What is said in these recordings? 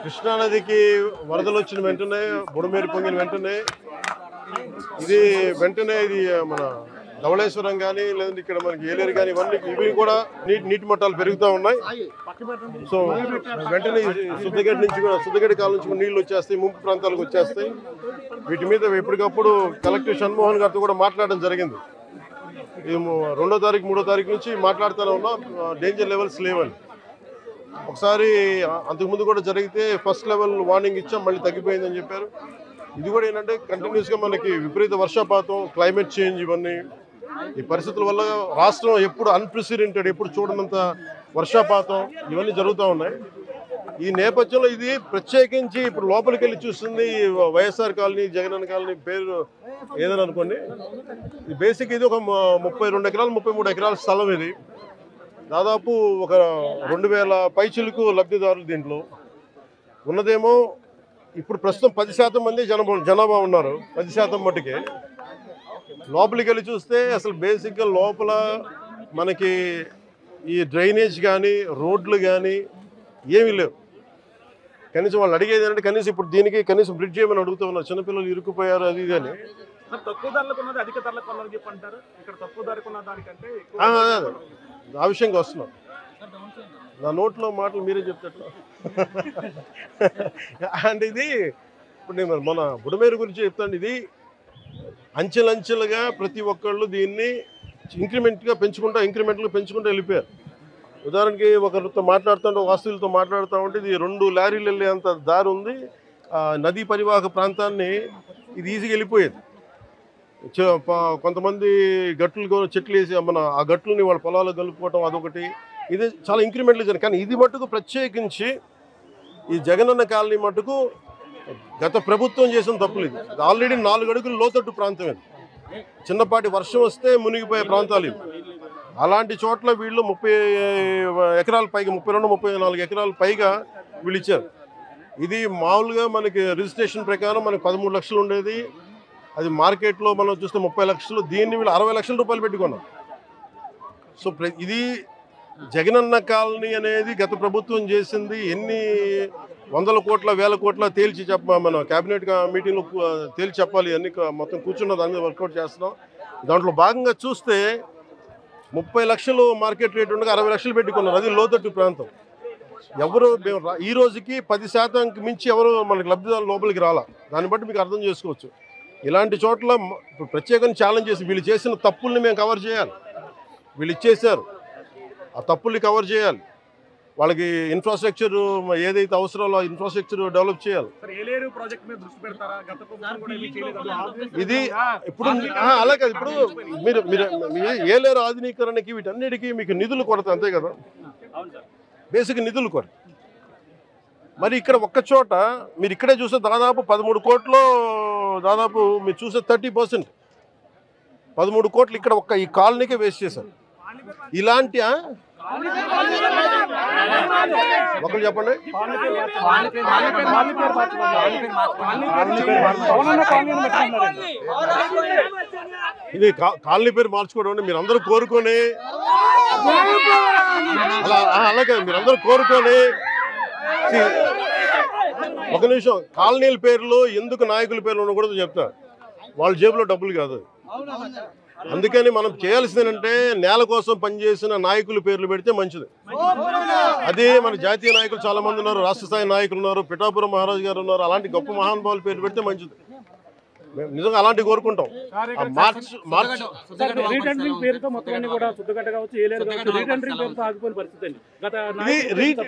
కృష్ణా నదికి వరదలు వచ్చిన వెంటనే బుడమేరు పొంగిన వెంటనే ఇది మన ధవళేశ్వరం కానీ లేదంటే ఇక్కడ మనకి ఏలేరు కానీ ఇవి కూడా నీటి మట్టాలు పెరుగుతూ ఉన్నాయి. సో వెంటనే శుద్ధగడ్డ నుంచి కూడా శుద్ధగడ్డ కాలం నుంచి కూడా నీళ్లు వచ్చేస్తాయి, ముంపు ప్రాంతాలకు వచ్చేస్తాయి. వీటి మీద ఎప్పటికప్పుడు కలెక్టర్ షణ్మోహన్ గారితో కూడా మాట్లాడడం జరిగింది. 2వ తారీఖు 3వ తారీఖు నుంచి మాట్లాడుతూనే ఉన్నాం, డేంజర్ లెవెల్స్ లేవని. ఒకసారి అంతకుముందు కూడా జరిగితే ఫస్ట్ లెవెల్ వార్నింగ్ ఇచ్చాం, మళ్ళీ తగ్గిపోయిందని చెప్పారు. ఇది కూడా ఏంటంటే కంటిన్యూస్గా మనకి విపరీత వర్షపాతం, క్లైమేట్ చేంజ్, ఇవన్నీ ఈ పరిస్థితుల వల్ల రాష్ట్రం ఎప్పుడు అన్ప్రెసిడెంటెడ్, ఎప్పుడు చూడనంత వర్షపాతం ఇవన్నీ జరుగుతూ ఉన్నాయి. ఈ నేపథ్యంలో ఇది ప్రత్యేకించి ఇప్పుడు లోపలికి వెళ్ళి చూస్తుంది వైఎస్ఆర్ కాలనీ, జగనన్న కాలనీ పేరు ఏదని అనుకోండి. ఇది బేసిక్ ఇది ఒక 32 ఎకరాలు 33 ఎకరాల స్థలం. ఇది దాదాపు ఒక 2000 పైచిలకు లబ్ధిదారులు. దీంట్లో ఉన్నదేమో ఇప్పుడు ప్రస్తుతం 10% మంది జనాభా ఉన్నారు. 10% మట్టుకే. లోపలికి వెళ్ళి చూస్తే అసలు బేసిక్గా లోపల మనకి ఈ డ్రైనేజ్ కానీ రోడ్లు కానీ ఏమీ లేవు. కనీసం వాళ్ళు అడిగేది ఏంటంటే కనీసం ఇప్పుడు దీనికి కనీసం బ్రిడ్జ్ చేయమని అడుగుతూ ఉన్నారు. చిన్నపిల్లలు ఇరుక్కుపోయారు అది ఇది అని. ఆ విషయంగా వస్తున్నాం. నా నోట్లో మాటలు మీరే చెప్తారు. అండ్ ఇది ఇప్పుడు నేను మన బుడమేరు గురించి చెప్తాను. ఇది అంచెలంచెలుగా ప్రతి ఒక్కళ్ళు దీన్ని ఇంక్రిమెంట్గా పెంచుకుంటూ వెళ్ళిపోయారు. ఉదాహరణకి ఒకరితో మాట్లాడుతుంటే, వాస్తువులతో మాట్లాడుతూ ఉంటే ఇది 2 లారీలు వెళ్ళేంత దారి ఉంది. నదీ పరివాహక ప్రాంతాన్ని ఇది ఈజీగా వెళ్ళిపోయేది. కొంతమంది గట్లు చెట్లు వేసి ఆ గట్లని వాళ్ళ పొలాలు కలుపుకోవటం అదొకటి. ఇది చాలా ఇంక్రిమెంట్లు జరిగింది. కానీ ఇది మటుకు ప్రత్యేకించి ఈ జగనన్న కాలనీ మటుకు గత ప్రభుత్వం చేసిన తప్పులు. ఇది ఆల్రెడీ 4 అడుగులు లోతట్టు ప్రాంతం. ఇది చిన్నపాటి వర్షం వస్తే మునిగిపోయే ప్రాంతాలు ఇవి. అలాంటి చోట్ల వీళ్ళు 30 ఎకరాల పైగా 32-34 ఎకరాల పైగా వీళ్ళు ఇచ్చారు. ఇది మామూలుగా మనకి రిజిస్ట్రేషన్ ప్రకారం మనకి 13 లక్షలు ఉండేది. అది మార్కెట్లో మనం చూస్తే 30 లక్షలు. దీన్ని వీళ్ళు 60 లక్షల రూపాయలు పెట్టుకున్నారు. సో ఇది జగనన్న కాలనీ అనేది గత ప్రభుత్వం చేసింది. ఎన్ని 100 కోట్ల 1000 కోట్ల తేల్చి మన క్యాబినెట్ మీటింగ్లో తేల్చి చెప్పాలి. అన్ని మొత్తం కూర్చున్న దాని మీద వర్కౌట్ చేస్తున్నాం. దాంట్లో భాగంగా చూస్తే 30 లక్షలు మార్కెట్ రేట్ ఉండగా 60 లక్షలు పెట్టుకున్నారు. అది లోతట్టు ప్రాంతం. ఎవరు ఈ రోజుకి 10%కి మించి ఎవరు మనకి లబ్ధిదారులు లోపలికి రాలా. దాన్ని బట్టి మీకు అర్థం చేసుకోవచ్చు. ఇలాంటి చోట్ల ప్రత్యేకంగా ఛాలెంజ్ చేసి వీళ్ళు చేసిన తప్పుల్ని మేము కవర్ చేయాలి. వీళ్ళు ఇచ్చేసారు, ఆ తప్పుల్ని కవర్ చేయాలి. వాళ్ళకి ఇన్ఫ్రాస్ట్రక్చర్ ఏదైతే అవసరాలో ఆ ఇన్ఫ్రాస్ట్రక్చర్ డెవలప్ చేయాలి. ఇది ఇప్పుడు అలా కాదు. ఇప్పుడు మీరు ఏలేరు ఆధునీకరణకి వీటన్నిటికీ మీకు నిధులు కొరత, అంతే కదా. బేసిక్ నిధులు కొరత. మరి ఇక్కడ ఒక్క చోట మీరు ఇక్కడే చూస్తే దాదాపు 13 కోట్లు, దాదాపు మీరు చూసే 30%, 13 కోట్లు ఇక్కడ ఒక్క ఈ కాలనీకే వేస్ట్ చేశారు. ఇలాంటి ఒకరు చెప్పండి. ఇది కాలనీ పేరు మార్చుకోవడం మీరు అందరూ కోరుకొని అలాగే మీరందరూ కోరుకొని ఒక నిమిషం. కాలనీల పేర్లు ఎందుకు నాయకుల పేర్లు ఉండకూడదు చెప్తా. వాళ్ళ జేబులో డబ్బులు కాదు. అందుకని మనం చేయాల్సింది ఏంటంటే నేల కోసం పనిచేసిన నాయకుల పేర్లు పెడితే మంచిది. అదే మన జాతీయ నాయకులు చాలా మంది ఉన్నారు, రాష్ట్ర స్థాయి నాయకులు ఉన్నారు, పిఠాపురం మహారాజు గారు ఉన్నారు. అలాంటి గొప్ప మహానుభావుల పేర్లు పెడితే మంచిది. నిజంగా అలాంటివి కోరుకుంటాం.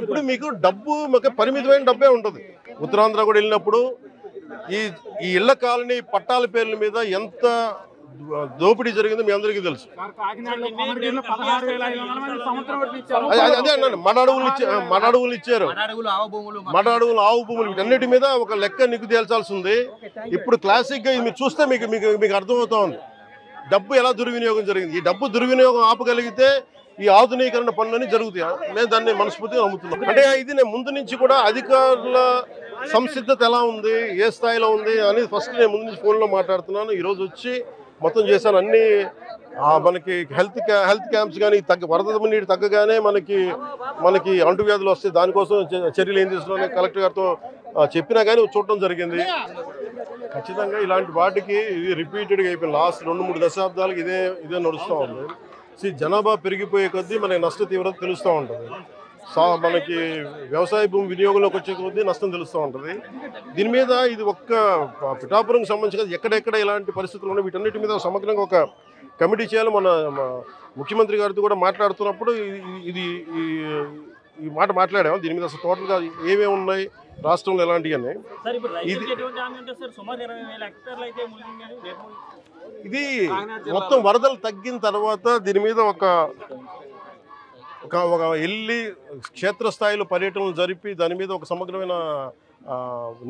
ఇప్పుడు మీకు డబ్బు పరిమితమైన డబ్బే ఉంటుంది. ఉత్తరాంధ్ర కూడా వెళ్ళినప్పుడు ఈ ఇళ్ల కాలనీ పట్టాల పేర్ల మీద ఎంత దోపిడీ జరిగిందో మీ అందరికీ తెలుసు. అదే అన్నాను, మడ అడవులు ఇచ్చారు, మడ అడవులు, ఆవు భూములు, వీటన్నిటి మీద ఒక లెక్క నీకు తేల్చాల్సి ఉంది. ఇప్పుడు క్లాసిక్ గా మీరు చూస్తే మీకు అర్థమవుతా ఉంది డబ్బు ఎలా దుర్వినియోగం జరిగింది. ఈ డబ్బు దుర్వినియోగం ఆపగలిగితే ఈ ఆధునీకరణ పనులన్నీ జరుగుతాయి. నేను దాన్ని మనస్ఫూర్తిగా నమ్ముతున్నాను. అంటే ఇది నేను ముందు నుంచి కూడా అధికారుల సంసిద్ధత ఎలా ఉంది, ఏ స్థాయిలో ఉంది అనేది ఫస్ట్ నేను ముందు నుంచి ఫోన్లో మాట్లాడుతున్నాను. ఈరోజు వచ్చి మొత్తం చేశాను. అన్ని మనకి హెల్త్ క్యాంప్స్ కానీ వరద నీరు తగ్గగానే మనకి అంటువ్యాధులు వస్తాయి, దానికోసం చర్యలు ఏం తీసుకోవాలని కలెక్టర్ గారితో చెప్పినా కానీ చూడటం జరిగింది. ఖచ్చితంగా ఇలాంటి వాటికి ఇది రిపీటెడ్గా అయిపోయింది. లాస్ట్ 2-3 దశాబ్దాలకు ఇదే నడుస్తూ ఉంది. జనాభా పెరిగిపోయే కొద్దీ మనకి నష్ట తీవ్రత తెలుస్తూ ఉంటుంది. మనకి వ్యవసాయ భూమి వినియోగంలోకి వచ్చే కొద్దీ నష్టం తెలుస్తూ ఉంటుంది. దీని మీద ఇది ఒక్క పిఠాపురంకి సంబంధించి ఎక్కడెక్కడ ఇలాంటి పరిస్థితులు ఉన్నాయి వీటన్నిటి మీద సమగ్రంగా ఒక కమిటీ చేయాలి. మన ముఖ్యమంత్రి గారితో కూడా మాట్లాడుతున్నప్పుడు ఈ మాట మాట్లాడాము. దీని మీద అసలు టోటల్గా ఏమేమి ఉన్నాయి రాష్ట్రంలో ఎలాంటివి. ఇది మొత్తం వరదలు తగ్గిన తర్వాత దీని మీద ఒక వెళ్ళి క్షేత్రస్థాయిలో పర్యటనలు జరిపి దాని మీద ఒక సమగ్రమైన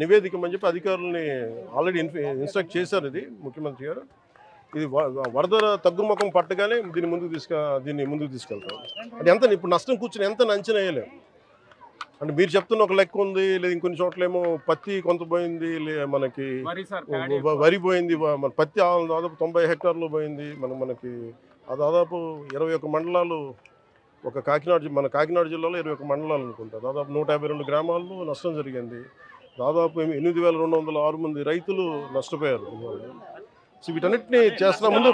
నివేదిక అని చెప్పి అధికారులని ఆల్రెడీ ఇన్స్ట్రక్ట్ చేశారు. ఇది ముఖ్యమంత్రి గారు ఇది వరద తగ్గుముఖం పట్టగానే దీన్ని ముందుకు తీసుకెళ్తాం. అంటే ఎంత ఇప్పుడు నష్టం కూర్చొని ఎంత అంచనా వేయలేము. అంటే మీరు చెప్తున్న ఒక లెక్క ఉంది, లేదా ఇంకొన్ని చోట్లేమో పత్తి కొంత పోయింది, మనకి వరి పోయింది, మన పత్తి దాదాపు 90 హెక్టార్లు పోయింది. మనకి దాదాపు 21 మండలాలు మన కాకినాడ జిల్లాలో 21 మండలాలు అనుకుంటా, దాదాపు 152 గ్రామాల్లో నష్టం జరిగింది. దాదాపు 8,206 మంది రైతులు నష్టపోయారు. సో వీటన్నిటిని చేస్తున్న ముందు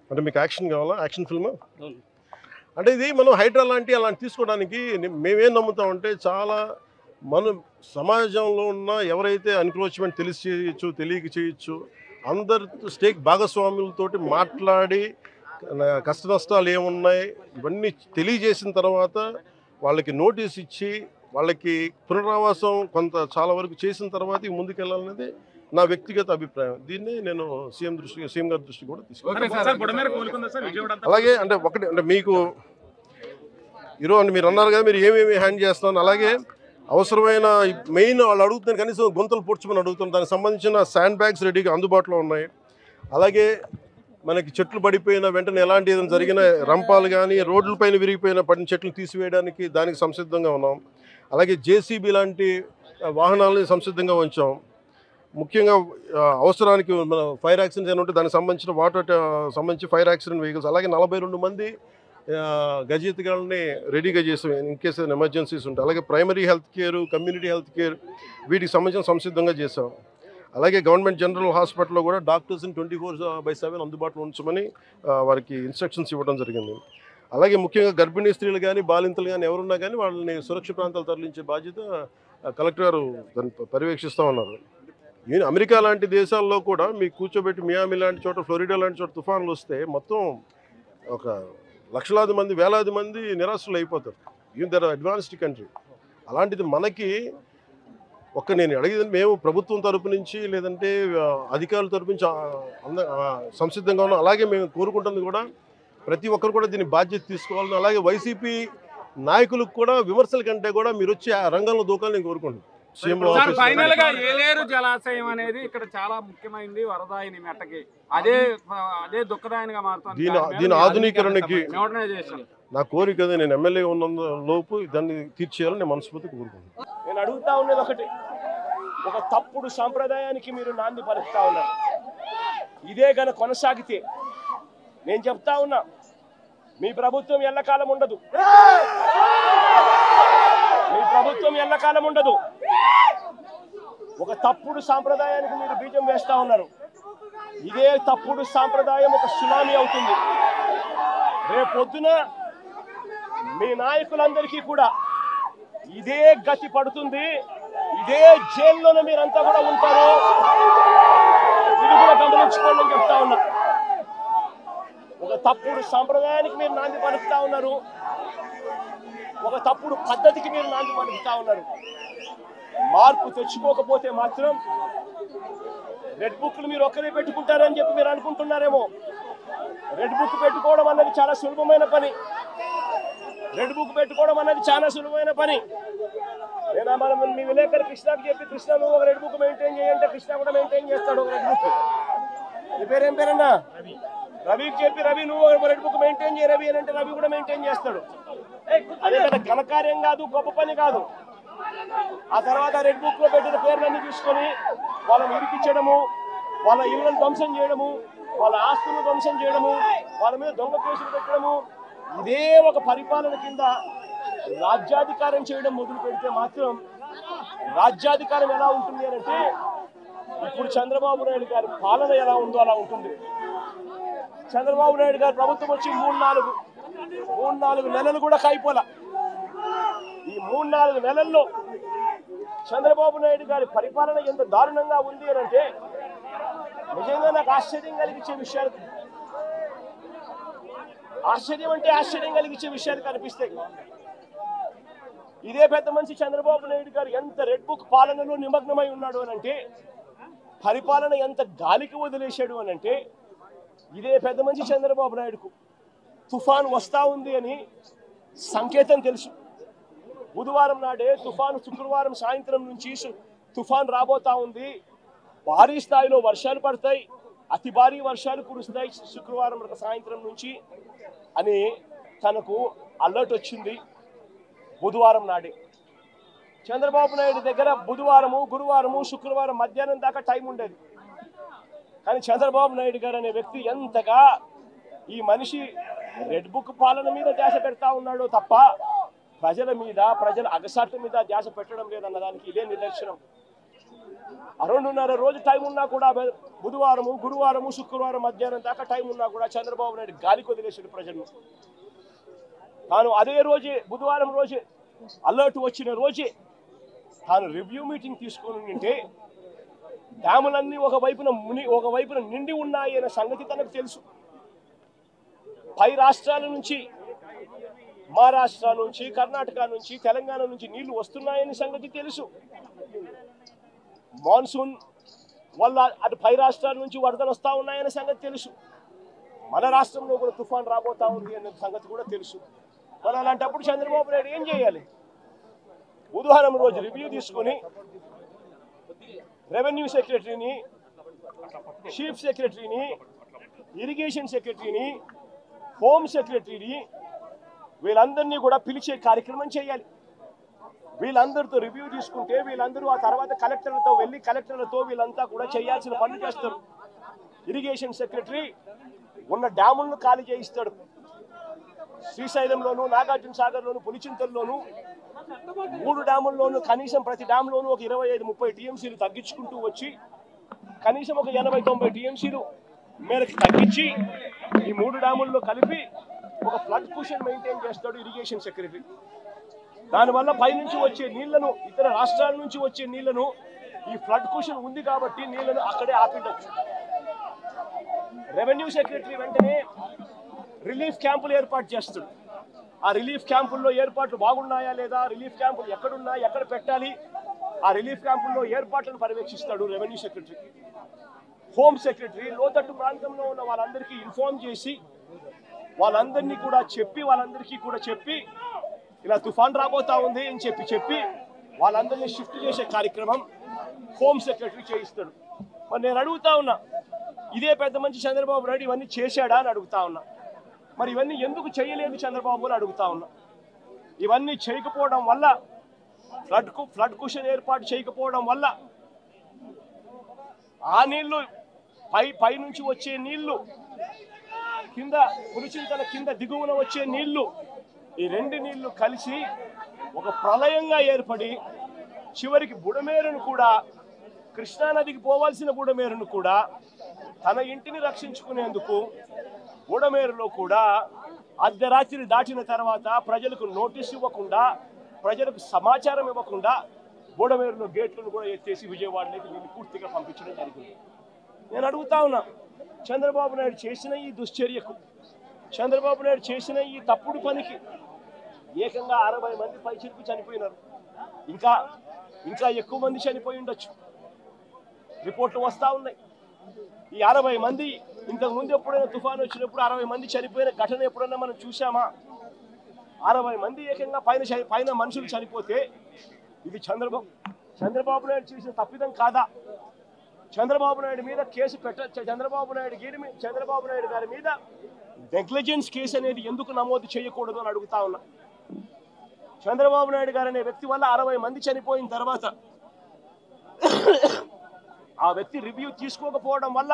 అంటే మీకు యాక్షన్ కావాలా? యాక్షన్ ఫిల్మ్ అంటే ఇది మనం హైడ్రా అలాంటి తీసుకోవడానికి మేమేం నమ్ముతామంటే చాలా మన సమాజంలో ఉన్న ఎవరైతే ఎన్క్రోచ్మెంట్ తెలిసి చేయొచ్చు తెలియక చేయొచ్చు అందరి భాగస్వాములతోటి మాట్లాడి కష్ట నష్టాలు ఏమున్నాయి ఇవన్నీ తెలియజేసిన తర్వాత వాళ్ళకి నోటీస్ ఇచ్చి వాళ్ళకి పునరావాసం చాలా వరకు చేసిన తర్వాత ముందుకెళ్ళాలనేది నా వ్యక్తిగత అభిప్రాయం. దీన్ని నేను సీఎం గారి దృష్టి కూడా తీసుకున్నాను. అలాగే అంటే మీకు ఈరోజు మీరు అన్నారు కదా మీరు ఏమేమి హ్యాండ్ చేస్తున్నాను, అలాగే అవసరమైన మెయిన్ వాళ్ళు అడుగుతున్నారు కనీసం గుంతలు పూడ్చమని అడుగుతున్నారు. దానికి సంబంధించిన శాండ్ బ్యాగ్స్ రెడీగా అందుబాటులో ఉన్నాయి. అలాగే మనకి చెట్లు పడిపోయిన వెంటనే ఎలాంటి ఏదైనా జరిగిన రంపాలు కానీ రోడ్లపైన పడిన చెట్లు తీసివేయడానికి దానికి సంసిద్ధంగా ఉన్నాం. అలాగే జేసీబీ లాంటి వాహనాలని సంసిద్ధంగా ఉంచాం. ముఖ్యంగా అవసరానికి మన ఫైర్ యాక్సిడెంట్స్ ఏమైనా ఉంటే దానికి సంబంధించి ఫైర్ యాక్సిడెంట్ వెహికల్స్, అలాగే 42 మంది గజయితగాళ్ళని రెడీగా చేసాం ఇన్ కేస్ ఎమర్జెన్సీస్ ఉంటాయి. అలాగే primary health care, community health care వీటికి సంబంధించిన సంసిద్ధంగా చేసాం. అలాగే గవర్నమెంట్ జనరల్ హాస్పిటల్లో కూడా డాక్టర్స్ని 24/7 అందుబాటులో ఉంచమని వారికి ఇన్స్ట్రక్షన్స్ ఇవ్వడం జరిగింది. అలాగే ముఖ్యంగా గర్భిణీ స్త్రీలు కానీ బాలింతలు కానీ ఎవరున్నా కానీ వాళ్ళని సురక్షిత ప్రాంతాలు తరలించే బాధ్యత కలెక్టర్ గారు దాన్ని పర్యవేక్షిస్తూ ఉన్నారు. అమెరికా లాంటి దేశాల్లో కూడా మీకు కూర్చోబెట్టి మియామి లాంటి చోట, ఫ్లోరిడా లాంటి చోట తుఫాన్లు వస్తే మొత్తం ఒక లక్షలాది మంది, వేలాది మంది నిరాశలు అయిపోతారు. Even the advanced country. అలాంటిది మనకి నేను అడిగేది మేము ప్రభుత్వం తరపు నుంచి లేదంటే అధికారుల తరపు నుంచి సంసిద్ధంగా ఉన్నాం. అలాగే మేము కోరుకుంటుంది కూడా ప్రతి ఒక్కరు కూడా దీన్ని బాధ్యత తీసుకోవాలని, అలాగే వైసీపీ నాయకులకు కూడా విమర్శల కంటే కూడా మీరు వచ్చి ఆ రంగంలో దూకాలని నేను కోరుకుంటున్నాను. ఫైనల్ గా ఏలేరు జలాశయం అనేది ఇక్కడ చాలా ముఖ్యమైనది వరదాయిని మెట్టకి, అదే దుఃఖదాయనిగా మారుతుంది. దీని ఆధునీకరణకి నా కోరిక, నేను ఎమ్మెల్యే ఉన్న లోపు దాన్ని తీర్చేయాలని నేను మనస్ఫూర్తిగా కోరుకుంటున్నాను. నేను అడుగుతా ఉన్నది ఒకటి, ఒక తప్పుడు సాంప్రదాయానికి మీరు నాంది పలుకుతా ఉన్నారు. ఇదే గన కొనసాగితే నేను చెప్తా ఉన్నా మీ ప్రభుత్వం ఎల్లకాలం ఉండదు. మీ ప్రభుత్వం ఎల్లకాలం ఉండదు. ఒక తప్పుడు సాంప్రదాయానికి మీరు బీజం వేస్తా ఉన్నారు. ఇదే తప్పుడు సాంప్రదాయం ఒక సునామీ అవుతుంది. రేపొద్దున మీ నాయకులందరికీ కూడా ఇదే గతి పడుతుంది. ఇదే జైల్లోనే మీరంతా కూడా ఉంటారు. ఇది కూడా గమనించుకోండి అని చెప్తా ఉన్నా. ఒక తప్పుడు సాంప్రదాయానికి మీరు నాంది పలుకుతా ఉన్నారు. ఒక తప్పుడు పద్ధతికి మీరు నాంది పలుకుతా ఉన్నారు. మార్పు తెచ్చుకోకపోతే మాత్రం రెడ్ బుక్లు మీరు ఒక్కరే పెట్టుకుంటారని చెప్పి మీరు అనుకుంటున్నారేమో. రెడ్ బుక్ పెట్టుకోవడం అన్నది చాలా సులభమైన పని. రెడ్ బుక్ పెట్టుకోవడం అన్నది చాలా సులభమైన పని. నేను మనం మీ విలేకరు కృష్ణకు చెప్పి, కృష్ణ నువ్వు ఒక రెడ్ బుక్ మెయింటైన్ చేయంటే కృష్ణ కూడా మెయింటైన్ చేస్తాడు ఒక రెడ్ బుక్. నీ పేరేం పేరన్నా? రవికి చెప్పి, రవి నువ్వు ఒక రెడ్ బుక్ మెయింటైన్ చేయ రవి అని అంటే రవి కూడా మెయింటైన్ చేస్తాడు. అదే కదా ఘనకార్యం కాదు, గొప్ప పని కాదు. ఆ తర్వాత రెడ్ బుక్ లో పెట్టిన పేర్లన్నీ తీసుకొని వాళ్ళని ఇరికించడము, వాళ్ళ ఇళ్లను ధ్వంసం చేయడము, వాళ్ళ ఆస్తులను ధ్వంసం చేయడము, వాళ్ళ మీద దొంగ కేసులు పెట్టడము, ఇదే ఒక పరిపాలన కింద రాజ్యాధికారం చేయడం మొదలు పెడితే మాత్రం రాజ్యాధికారం ఎలా ఉంటుంది అంటే ఇప్పుడు చంద్రబాబు నాయుడు గారి పాలన ఎలా ఉందో అలా ఉంటుంది. చంద్రబాబు నాయుడు గారి ప్రభుత్వం వచ్చి 3-4 నెలలు కూడా కాయిపోలా. ఈ 3-4 నెలల్లో చంద్రబాబు నాయుడు గారి పరిపాలన ఎంత దారుణంగా ఉంది అని అంటే నిజంగా నాకు ఆశ్చర్యం కలిగించే విషయాలు, ఆశ్చర్యం కలిగించే విషయాలు కనిపిస్తాయి. ఇదే పెద్ద మనిషి చంద్రబాబు నాయుడు గారు ఎంత రెడ్ బుక్ పాలనలో నిమగ్నమై ఉన్నాడు అని అంటే, పరిపాలన ఎంత గాలికి వదిలేశాడు అని అంటే, ఇదే పెద్ద మనిషి చంద్రబాబు నాయుడుకు తుఫాను వస్తా ఉంది అని సంకేతం తెలుసు. బుధవారం నాడే తుఫాను, శుక్రవారం సాయంత్రం నుంచి తుఫాను రాబోతా ఉంది, భారీ స్థాయిలో వర్షాలు పడతాయి, అతి భారీ వర్షాలు కురుస్తాయి శుక్రవారం సాయంత్రం నుంచి అని తనకు అలర్ట్ వచ్చింది. బుధవారం నాడే చంద్రబాబు నాయుడు దగ్గర బుధవారము, గురువారము, శుక్రవారం మధ్యాహ్నం దాకా టైం ఉండేది. కానీ చంద్రబాబు నాయుడు గారు అనే వ్యక్తి ఎంతగా ఈ మనిషి రెడ్ బుక్ పాలన మీద ధ్యాస పెడతా ఉన్నాడో తప్ప ప్రజల మీద, ప్రజల అగసాట్ల మీద ధ్యాస పెట్టడం లేదన్న దానికి ఇదే నిదర్శనం. 2.5 రోజు టైం ఉన్నా కూడా, బుధవారము, గురువారము, శుక్రవారం మధ్యాహ్నం దాకా టైం ఉన్నా కూడా చంద్రబాబు నాయుడు గాలికి వదిలేసాడు ప్రజలను. తాను అదే రోజే, బుధవారం రోజే అలర్ట్ వచ్చిన రోజే తాను రివ్యూ మీటింగ్ తీసుకొని ఉంటే డ్యాములన్నీ ఒకవైపున నిండి ఉన్నాయి అనే సంగతి తనకు తెలుసు. పై రాష్ట్రాల నుంచి, మహారాష్ట్ర నుంచి, కర్ణాటక నుంచి, తెలంగాణ నుంచి నీళ్లు వస్తున్నాయని సంగతి తెలుసు. మాన్సూన్ వల్ల అటు పై రాష్ట్రాల నుంచి వరదలు వస్తా ఉన్నాయనే సంగతి తెలుసు. మన రాష్ట్రంలో కూడా తుఫాన్ రాబోతా ఉంది అనే సంగతి కూడా తెలుసు. మరి అలాంటప్పుడు చంద్రబాబు నాయుడు ఏం చేయాలి? బుధవారం రోజు రివ్యూ తీసుకొని రెవెన్యూ సెక్రటరీని, చీఫ్ సెక్రటరీని, ఇరిగేషన్ సెక్రటరీని, హోమ్ సెక్రటరీని వీళ్ళందరినీ కూడా పిలిచే కార్యక్రమం చేయాలి. వీళ్ళందరితో రివ్యూ తీసుకుంటే వీళ్ళందరూ ఆ తర్వాత కలెక్టర్లతో వెళ్ళి కలెక్టర్లతో వీళ్ళంతా కూడా చేయాల్సిన పనులు చేస్తారు. ఇరిగేషన్ సెక్రటరీ ఉన్న డ్యాములను ఖాళీ చేయిస్తాడు. శ్రీశైలంలోను, నాగార్జున సాగర్లోను, పులిచింతల్లోను 3 డ్యాముల్లోనూ కనీసం ప్రతి డ్యామ్లోనూ ఒక 25-30 టీఎంసీలు తగ్గించుకుంటూ వచ్చి కనీసం ఒక 80-90 టీఎంసీలు మేరకు తగ్గించి ఈ 3 డ్యాముల్లో కలిపి ఒక ఫ్లడ్ కుషన్ మెయింటైన్ చేస్తాడు ఇరిగేషన్ సెక్రటరీ. దానివల్ల పైనుంచి వచ్చే నీళ్లను, ఇతర రాష్ట్రాల నుంచి వచ్చే నీళ్లను, ఈ ఫ్లడ్ కుషన్ ఉంది కాబట్టి నీళ్లను అక్కడే ఆపిడచ్చు. రెవెన్యూ సెక్రటరీ వెంటనే రిలీఫ్ క్యాంపులు ఏర్పాటు చేస్తాడు. ఆ రిలీఫ్ క్యాంపుల్లో ఏర్పాట్లు బాగున్నాయా లేదా, రిలీఫ్ క్యాంపులు ఎక్కడున్నాయి, ఎక్కడ పెట్టాలి, ఆ రిలీఫ్ క్యాంపుల్లో ఏర్పాట్లను పర్యవేక్షిస్తాడు రెవెన్యూ సెక్రటరీ. హోమ్ సెక్రటరీ లోతట్టు ప్రాంతంలో ఉన్న వాళ్ళందరికీ ఇన్ఫార్మ్ చేసి వాళ్ళందరినీ కూడా చెప్పి ఇలా తుఫాన్ రాబోతా ఉంది అని చెప్పి వాళ్ళందరినీ షిఫ్ట్ చేసే కార్యక్రమం హోమ్ సెక్రటరీ చేయిస్తాడు. మరి నేను అడుగుతా ఉన్నా, ఇదే పెద్ద మంచి చంద్రబాబు నాయుడు ఇవన్నీ చేశాడా అని అడుగుతా ఉన్నా. మరి ఇవన్నీ ఎందుకు చేయలేదు చంద్రబాబు అని అడుగుతా ఉన్నా. ఇవన్నీ చేయకపోవడం వల్ల, ఫ్లడ్ కుషన్ ఏర్పాటు చేయకపోవడం వల్ల ఆ నీళ్లు పై నుంచి వచ్చే నీళ్లు, కింద పులిచింతల కింద దిగువన వచ్చే నీళ్లు, ఈ 2 నీళ్లు కలిసి ఒక ప్రళయంగా ఏర్పడి చివరికి బుడమేరును కూడా, కృష్ణానదికి పోవాల్సిన బుడమేరును కూడా తన ఇంటిని రక్షించుకునేందుకు బుడమేరులో కూడా అర్ధరాత్రి దాటిన తర్వాత ప్రజలకు నోటీస్ ఇవ్వకుండా, ప్రజలకు సమాచారం ఇవ్వకుండా బుడమేరులో గేట్లను కూడా ఎత్తేసి విజయవాడలోకి వీళ్ళు పూర్తిగా పంపించడం జరిగింది. నేను అడుగుతా ఉన్నా, చంద్రబాబు నాయుడు చేసిన ఈ దుశ్చర్యకు, చంద్రబాబు నాయుడు చేసిన ఈ తప్పుడు పనికి ఏకంగా 60 మంది పైచిలకు చనిపోయినారు. ఇంకా ఎక్కువ మంది చనిపోయి ఉండొచ్చు. రిపోర్ట్లు వస్తూ ఉన్నాయి. ఈ 60 మంది ఇంతకు ముందు ఎప్పుడైనా తుఫాను వచ్చినప్పుడు 60 మంది చనిపోయిన ఘటన ఎప్పుడైనా మనం చూసామా? 60 మంది ఏకంగా పైన మనుషులు చనిపోతే ఇది చంద్రబాబు నాయుడు చేసిన తప్పిదం కాదా? చంద్రబాబు నాయుడు మీద కేసు చంద్రబాబు నాయుడు గారి మీద నెగ్లిజెన్స్ కేసు అనేది ఎందుకు నమోదు చేయకూడదు అని అడుగుతా ఉన్నా. చంద్రబాబు నాయుడు గారు అనే వ్యక్తి వల్ల 60 మంది చనిపోయిన తర్వాత ఆ వ్యక్తి రివ్యూ తీసుకోకపోవడం వల్ల,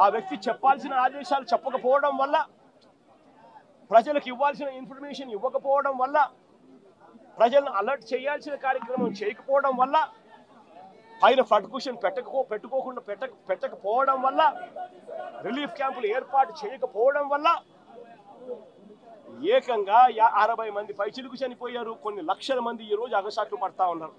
ఆ వ్యక్తి చెప్పాల్సిన ఆదేశాలు చెప్పకపోవడం వల్ల, ప్రజలకు ఇవ్వాల్సిన ఇన్ఫర్మేషన్ ఇవ్వకపోవడం వల్ల, ప్రజలను అలర్ట్ చేయాల్సిన కార్యక్రమం చేయకపోవడం వల్ల, పైన ఫ్లడ్ కుషన్ పెట్టకపోవడం వల్ల, రిలీఫ్ క్యాంపులు ఏర్పాటు చేయకపోవడం వల్ల ఏకంగా 60 మంది పైచిలుకు చనిపోయారు. కొన్ని లక్షల మంది ఈ రోజు అగసాట్లు పడతా ఉన్నారు.